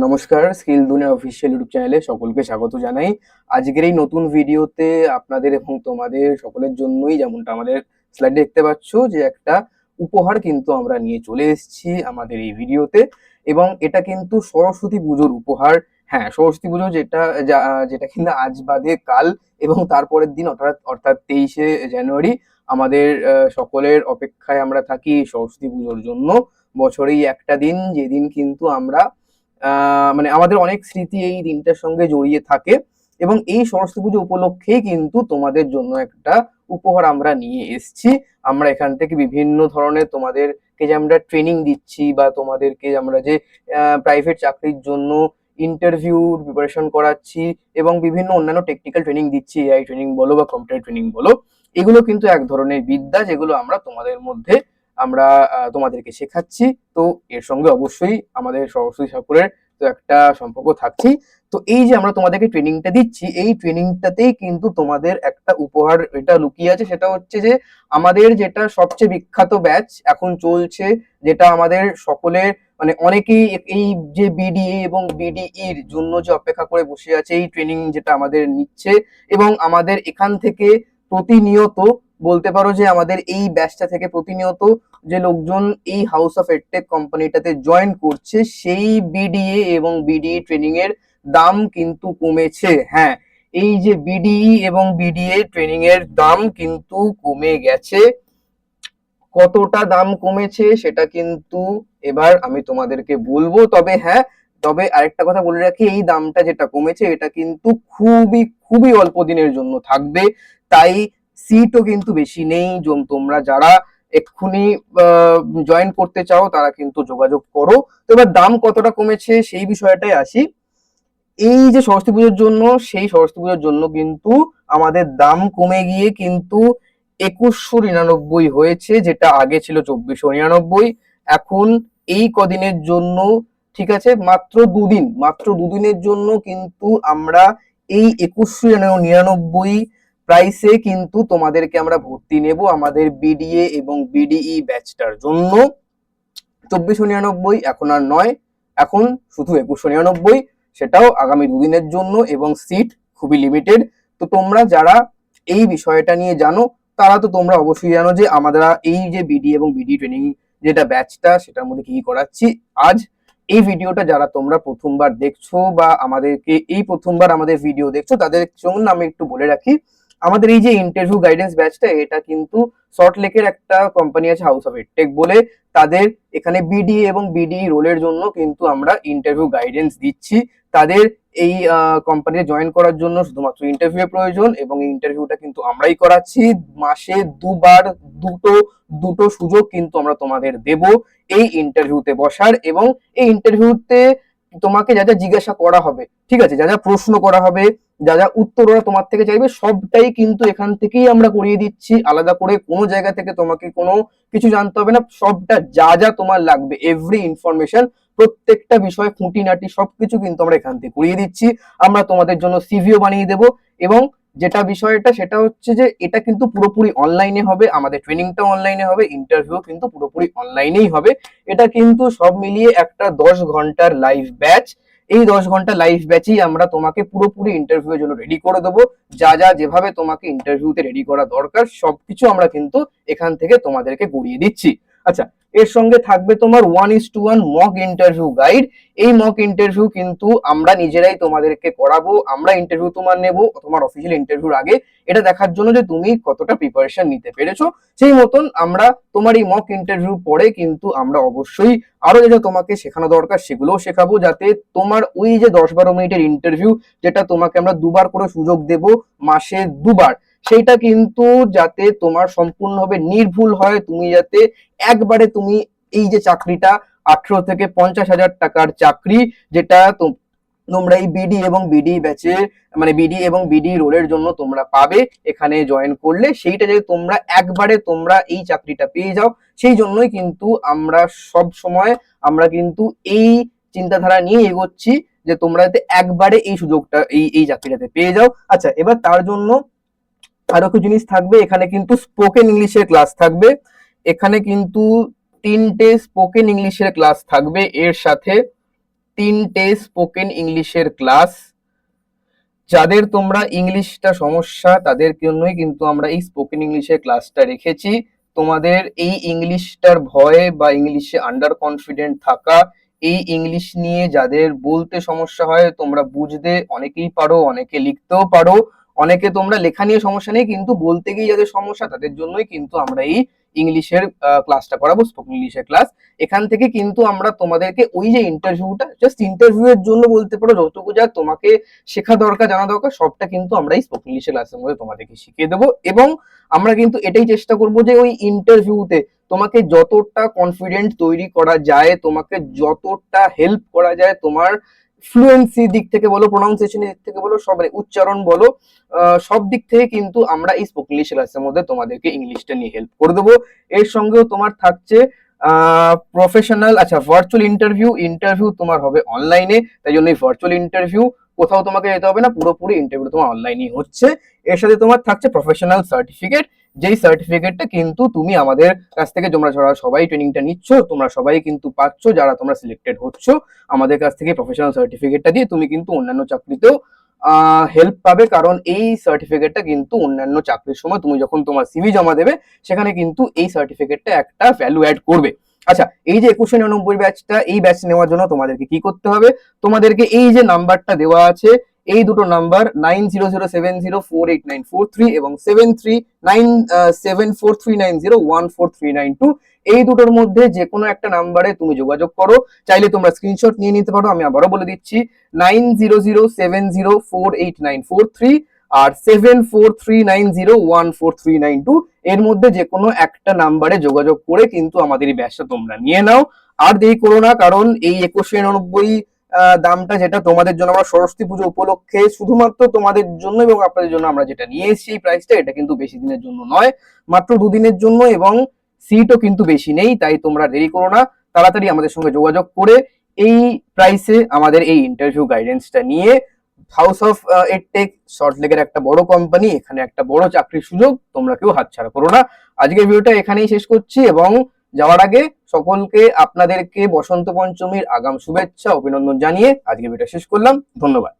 নমস্কার, স্কিল দুনিয়া official YouTube চ্যানেলে সকলকে স্বাগত জানাই। আজকের এই নতুন ভিডিওতে আপনাদের এবং তোমাদের সকলের জন্যই, যেমনটা আমাদের স্লাইডে দেখতে পাচ্ছ, যে একটা উপহার কিন্তু আমরা নিয়ে চলে এসেছি আমাদের এই ভিডিওতে। এবং এটা কিন্তু সরস্বতী পুজোর উপহার। হ্যাঁ, সরস্বতী পুজো যেটা কিন্তু আজ বাদে কাল এবং তারপরের দিন অর্থাৎ 23শে জানুয়ারি আমাদের সকলের অপেক্ষায় আমরা থাকি সরস্বতী পুজোর জন্য। বছরেই একটা দিন, যেদিন কিন্তু আমরা মানে আমাদের অনেক স্মৃতি এই দিনটার সঙ্গে জড়িয়ে থাকে। এবং এই সরস্বতী পুজো উপলক্ষেই কিন্তু তোমাদের জন্য একটা উপহার আমরা নিয়ে এসেছি। আমরা এখান থেকে বিভিন্ন ধরনের তোমাদেরকে যে আমরা ট্রেনিং দিচ্ছি, বা তোমাদেরকে আমরা যে প্রাইভেট চাকরির জন্য ইন্টারভিউর প্রিপারেশন করাচ্ছি, এবং বিভিন্ন অন্যান্য টেকনিক্যাল ট্রেনিং দিচ্ছি, এআই ট্রেনিং বলো বা কম্পিউটার ট্রেনিং বলো, এগুলো কিন্তু এক ধরনের বিদ্যা, যেগুলো আমরা তোমাদের মধ্যে আমরা তোমাদেরকে শেখাচ্ছি। তো এর সঙ্গে অবশ্যই আমাদের সরস্বতী ঠাকুরের তো একটা সম্পর্ক থাকছেই। তো এই যে আমরা তোমাদেরকে ট্রেনিংটা দিচ্ছি, এই ট্রেনিংটাতেই কিন্তু তোমাদের একটা উপহার এটা লুকিয়ে আছে। সেটা হচ্ছে যে আমাদের যেটা সবচেয়ে বিখ্যাত ব্যাচ এখন চলছে, যেটা আমাদের সকলের মানে অনেকেই এই যে বিডিএ এবং বিডিইর জন্য যে অপেক্ষা করে বসে আছে, এই ট্রেনিং যেটা আমাদের নিচ্ছে। এবং আমাদের এখান থেকে প্রতিনিয়ত বলতে পারো যে আমাদের এই ব্যাচটা থেকে প্রতিনিয়ত যে লোকজন এই হাউস অফ এডটেক কোম্পানিটাতে জয়েন করছে, সেই বিডিএ এবং বিডিই ট্রেনিং এর দাম কিন্তু কমেছে। হ্যাঁ, এই যে বিডিই এবং বিডিএ ট্রেনিং এর দাম কিন্তু কমে গেছে। কতটা দাম কমেছে সেটা কিন্তু এবার আমি তোমাদেরকে বলবো। তবে আরেকটা কথা বলে রাখি, এই দামটা যেটা কমেছে এটা কিন্তু খুবই খুবই অল্প দিনের জন্য থাকবে। তাই সিটও কিন্তু বেশি নেই। তোমরা যারা এক্ষুনি জয়েন করতে চাও তারা কিন্তু যোগাযোগ করো। তো এবার দাম কতটা কমেছে সেই বিষয়টাই আসি। এই যে সরস্বতী পুজোর জন্য, সেই সরস্বতী পুজোর জন্য কিন্তু আমাদের দাম কমে গিয়ে কিন্তু 2199 হয়েছে, যেটা আগে ছিল 2499। এখন এই কদিনের জন্য, ঠিক আছে, মাত্র দুদিনের জন্য কিন্তু আমরা এই 2199 প্রাইসে কিন্তু তোমাদেরকে আমরা ভর্তি নেব আমাদের বিডিএ এবং বিডিই ব্যাচটার জন্য। 2499 এখন আর নয়, এখন শুধু 2199, সেটাও আগামী দুদিনের জন্য, এবং সিট খুবই লিমিটেড। তো তোমরা যারা এই বিষয়টা নিয়ে জানো, তারা তো তোমরা অবশ্যই জানো যে আমরা এই যে বিডি এবং বিডি ট্রেনিং যেটা ব্যাচটা, সেটার মধ্যে কি কি করাচ্ছি। আজ এই ভিডিওটা যারা তোমরা প্রথমবার দেখছো, বা আমাদেরকে এই প্রথমবার আমাদের ভিডিও দেখছো, তাদের জন্য আমি একটু বলে রাখি, আমাদের এই যে ইন্টারভিউ গাইডেন্স ব্যাচটা, এটা কিন্তু সল্টলেকের একটা কোম্পানি আছে হাউস অফ এডটেক বলে, তাদের এখানে বিডি এবং বিডি রোলের জন্য কিন্তু আমরা ইন্টারভিউ গাইডেন্স দিচ্ছি। তাদের এই কোম্পানিতে জয়েন করার জন্য শুধুমাত্র ইন্টারভিউ এর প্রয়োজন, এবং এই ইন্টারভিউটা কিন্তু আমরাই করাচ্ছি। মাসে দুবার দুটো দুটো সুযোগ কিন্তু আমরা তোমাদের দেব এই ইন্টারভিউতে বসার। এবং এই ইন্টারভিউতে তোমাকে যা যা জিজ্ঞাসা করা হবে, ঠিক আছে, যা যা প্রশ্ন করা হবে, যা যা উত্তর ওরা তোমার থেকে চাইবে, সবটাই কিন্তু এখান থেকেই আমরা করিয়ে দিচ্ছি। আলাদা করে কোনো জায়গা থেকে তোমাকে কোনো কিছু জানতে হবে না। সবটা যা যা তোমার লাগবে, এভরি ইনফরমেশন, প্রত্যেকটা বিষয় খুঁটিনাটি সবকিছু কিন্তু আমরা এখান থেকে করিয়ে দিচ্ছি। আমরা তোমাদের জন্য সিভিও বানিয়ে দেব। এবং যেটা বিষয়টা সেটা হচ্ছে যে এটা কিন্তু পুরোপুরি অনলাইনে হবে, আমাদের ট্রেনিংটাও অনলাইনে হবে, ইন্টারভিউ কিন্তু পুরোপুরি অনলাইনেই হবে। এটা কিন্তু সব মিলিয়ে একটা 10 ঘন্টার লাইভ ব্যাচ। এই 10 ঘন্টা লাইভ ব্যাচেই আমরা তোমাকে পুরোপুরি ইন্টারভিউ এর জন্য রেডি করে দেবো। যা যা যেভাবে তোমাকে ইন্টারভিউতে রেডি করা দরকার, সবকিছু আমরা কিন্তু এখান থেকে তোমাদেরকে করিয়ে দিচ্ছি। আচ্ছা, এর সঙ্গে থাকবে তোমার 1:1 মক ইন্টারভিউ গাইড। এই মক ইন্টারভিউ কিন্তু আমরা নিজেরাই তোমাদেরকে করাবো। আমরা ইন্টারভিউ তোমার নেব তোমার অফিসিয়াল ইন্টারভিউর আগে, এটা দেখার জন্য যে তুমি কতটা প্রিপারেশন নিতে পেরেছো। সেই মতন আমরা তোমার এই মক ইন্টারভিউ পরে কিন্তু আমরা অবশ্যই আরো যেটা তোমাকে শেখানো দরকার সেগুলোও শেখাবো, যাতে তোমার ওই যে 10-12 মিনিটের ইন্টারভিউ, যেটা তোমাকে আমরা দুবার করে সুযোগ দেব মাসে দুবার, সেইটা কিন্তু যাতে তোমার সম্পূর্ণভাবে নির্ভুল হয়। তুমি যাতে একবারে তুমি এই যে চাকরিটা 18 থেকে 50,000 টাকার চাকরি, যেটা তোমরা এই বিডি এবং বিডি ব্যাচে মানে বিডি এবং বিডি রোলের জন্য তোমরা পাবে এখানে জয়েন করলে, সেইটা যদি তোমরা একবারে তোমরা এই চাকরিটা পেয়ে যাও, সেই জন্যই কিন্তু আমরা সব সময় আমরা কিন্তু এই চিন্তাধারা নিয়ে এগোচ্ছি যে তোমরা যাতে একবারে এই সুযোগটা এই চাকরিটাতে পেয়ে যাও। আচ্ছা, এবার তার জন্য আরো কিছু জিনিস থাকবে। এখানে কিন্তু স্পোকেন ইংলিশের ক্লাস থাকবে। এখানে কিন্তু 3টে স্পোকেন ইংলিশের ক্লাস থাকবে এর সাথে। 3টে স্পোকেন ইংলিশের ক্লাস। যাদের তোমরা ইংলিশটা সমস্যা তাদের জন্যই কিন্তু আমরা এই স্পোকেন ইংলিশের ক্লাসটা রেখেছি। তোমাদের এই ইংলিশটার ভয়ে বা ইংলিশে আন্ডার কনফিডেন্ট থাকা, এই ইংলিশ নিয়ে যাদের বলতে সমস্যা হয়, তোমরা বুঝতে অনেকেই পারো, অনেকে লিখতেও পারো, অনেকে তোমরা লেখা নিয়ে সমস্যা নেই কিন্তু বলতে গিয়ে যাদের সমস্যা তাদের জন্যই কিন্তু আমরা এই ইংলিশের ক্লাসটা করাবো, স্পোকেন ইংলিশের ক্লাস। এখান থেকে কিন্তু আমরা তোমাদেরকে ওই যে ইন্টারভিউটা, জাস্ট ইন্টারভিউ এর জন্য বলতে পারো যতটুকু যা তোমাকে শেখা দরকার, জানা দরকার, সবটা কিন্তু আমরা এই স্পোকেন ইংলিশের ক্লাসের মধ্যে তোমাদেরকে শিখিয়ে দেবো। এবং আমরা কিন্তু এটাই চেষ্টা করবো যে ওই ইন্টারভিউতে তোমাকে যতটা কনফিডেন্ট তৈরি করা যায়, তোমাকে যতটা হেল্প করা যায়, তোমার ফ্লুয়েন্সি দিক থেকে বলো, প্রোনাউন্সিয়েশনের দিক থেকে বলো, সব মানে উচ্চারণ বলো, সব দিক থেকে কিন্তু আমরা এই স্পোকেন ইংলিশ ক্লাসের মধ্যে তোমাদেরকে ইংলিশটা নিয়ে হেল্প করে দেবো। এর সঙ্গেও তোমার থাকছে প্রফেশনাল, আচ্ছা ভার্চুয়াল ইন্টারভিউ তোমার হবে অনলাইনে, তাই জন্য এই ভার্চুয়াল ইন্টারভিউ, কোথাও তোমাকে যেতে হবে না, পুরোপুরি ইন্টারভিউ তোমার অনলাইনেই হচ্ছে। এর সাথে তোমার থাকছে প্রফেশনাল সার্টিফিকেট, যেই সার্টিফিকেটটা কিন্তু তুমি আমাদের কাছ থেকে, তোমরা যারা সবাই ট্রেনিংটা নিচ্ছ তোমরা সবাই কিন্তু পাচ্ছ, যারা তোমরা সিলেক্টেড হচ্ছ আমাদের কাছ থেকে প্রফেশনাল সার্টিফিকেটটা দিয়ে তুমি কিন্তু অন্যান্য চাকরিতেও হেল্প পাবে। কারণ এই সার্টিফিকেটটা কিন্তু অন্যান্য চাকরির সময় তুমি যখন তোমার সিভি জমা দেবে সেখানে কিন্তু এই সার্টিফিকেটটা একটা ভ্যালু অ্যাড করবে। আচ্ছা, এই যে 2199 ব্যাচটা, এই ব্যাচ নেওয়ার জন্য তোমাদেরকে কি করতে হবে, তোমাদেরকে এই যে নাম্বারটা দেওয়া আছে, এই দুটো নাম্বার 9007048943 এবং 739743901439 এই দুটোর মধ্যে যে কোনো একটা নাম্বারে তুমি যোগাযোগ করো। চাইলে তোমরা স্ক্রিনশট নিয়ে নিতে পারো, আমি আবারও বলে দিচ্ছি 9007048943 আর 7439014392 এর মধ্যে যে কোনো একটা নাম্বারে যোগাযোগ করে কিন্তু আমাদের এই ব্যাচটা তোমরা নিয়ে নাও। আর দেরি করো না, কারণ এই 2199 দামটা যেটা তোমাদের জন্য আমরা সরস্বতী পুজো উপলক্ষে শুধুমাত্র তোমাদের জন্য এবং আপনাদের জন্য আমরা যেটা নিয়ে এসেছি এই প্রাইসটা, এটা কিন্তু বেশি দিনের জন্য নয়, মাত্র 2 দিনের জন্য, এবং সিটও কিন্তু বেশি নেই। তাই তোমরা দেরি করো না, তাড়াতাড়ি আমাদের সঙ্গে যোগাযোগ করে এই প্রাইসে আমাদের এই ইন্টারভিউ গাইডেন্সটা নিয়ে হাউস অফ এডটেক সল্টলেকের একটা বড় কোম্পানি, এখানে একটা বড় চাকরির সুযোগ, তোমরা কেউ হাতছাড়া করো না। আজকের ভিডিওটা এখানেই শেষ করছি এবং যাওয়ার আগে সকলকে আপনাদেরকে বসন্ত পঞ্চমীর আগাম শুভেচ্ছা অভিনন্দন জানিয়ে আজকের ভিডিওটা শেষ করলাম। ধন্যবাদ।